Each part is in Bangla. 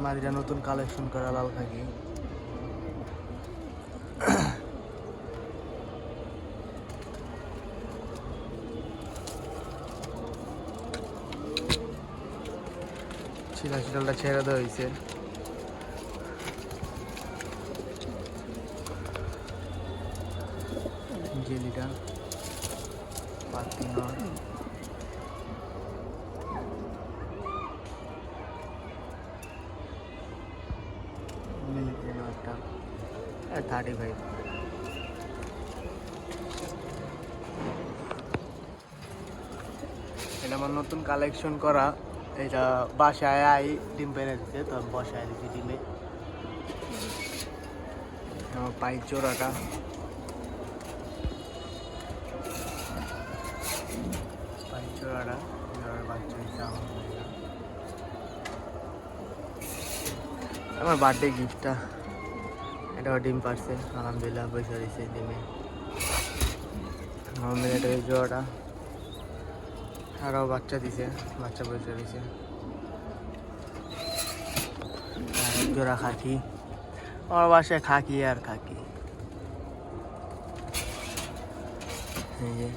মাদিরা নতুন কালেকশন করা লাল খাকি। শিলাটা ছেড়ে দেওয়া হয়েছে। জেলিটা পাতি নর, মিলিপি নরটা 35। এটা আমার নতুন কালেকশন করা। এটা বাসায় আই ডিম পেরে দিতে, তো আমি বসায় দিচ্ছি ডিমে। আমার পায়ের জোড়াটা বাচ্চা হয়েছে আমার বার্থডে গিফটটা। এটাও ডিম পারছে আলহামদুলিল্লাহ, বসে দিয়েছে ডিমে। আমার এটা জোড়াটা আরও বাচ্চা দিছে, বাচ্চা বসে দিছে। আর এক জোড়া খাকি, আমার বাসায় খাকি আর খাকি। এই যে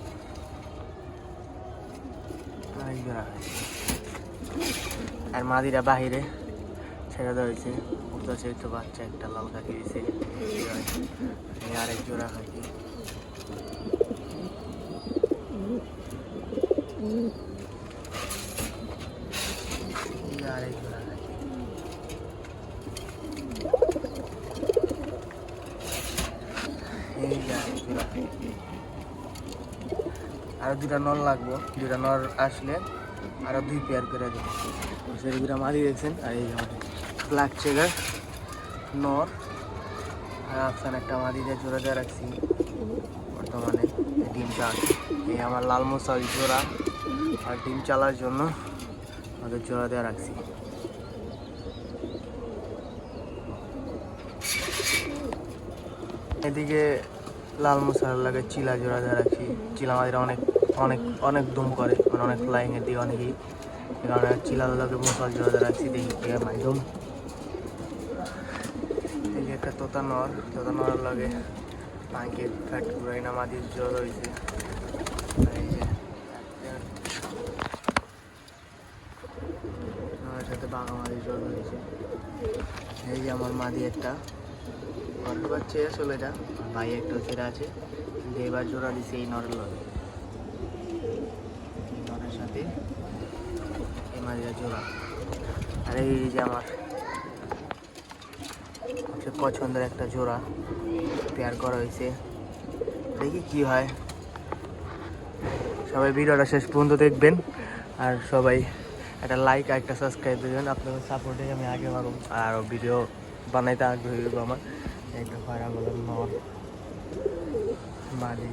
আরেক জোড়া খাকি। আর মাদিরা বাহিরে ছেড়ে দেওয়া হয়েছে, উঠতেছে তো বাচ্চা একটা লাল খাকি দিছে। এই আরেক জোড়া খাকি। আরেক জোড়া খাকি। এই আরেক জোড়া খাকি। আরো দুটা নর লাগবো, দুটা নর আসলে আরো 2 পেয়ার করে দেবো। সেই দুটা মাদি দেখছেন। আর এই আমাদের ব্ল্যাক চেগার নর আর আফসান একটা মাদি দিয়ে জোড়া দিয়ে রাখছি বর্তমানে ডিম চাল। এই আমার লাল মশাল জোড়া, আর ডিম চালার জন্য আমাদের জোড়া দিয়ে রাখছি। এদিকে লাল মশাল লাগে চিলা জোড়া দিয়ে রাখছি। চিলা মাদিরা অনেক অনেক অনেক দুম করে, মানে অনেক ফ্লাইংয়ের দিকে অনেকেই, এই কারণে চিলা লাগে মশাল জোড়া দিয়ে রাখছি। দেখি মাধ্যম এই যে একটা তোতা নর লাগে পাঁকে ফ্যাট ঘুরাই না মাদির জোড়া হয়েছে। এই যে আমার সাথে বাঘা মাদির জোড়া হয়েছে। এই যে আমার মাদি একটা অল্প বাচ্চা চলে যা, ভাই একটা ছেড়ে আছে, কিন্তু এবার জোড়া দিছে এই নরের লগে। এই নরের সাথে এই মাদিরা জোড়া। আর এই যে আমার পছন্দের একটা জোড়া পেয়ার করা হয়েছে, দেখি কি হয়। সবাই ভিডিওটা শেষ পর্যন্ত দেখবেন, আর সবাই একটা লাইক আর একটা সাবস্ক্রাইব দেবেন। আপনাদের সাপোর্টে আমি আগে পারব, আর ভিডিও বানাইতে আগ্রহী হইব আমার। একটা ফায়ার নর মাদি।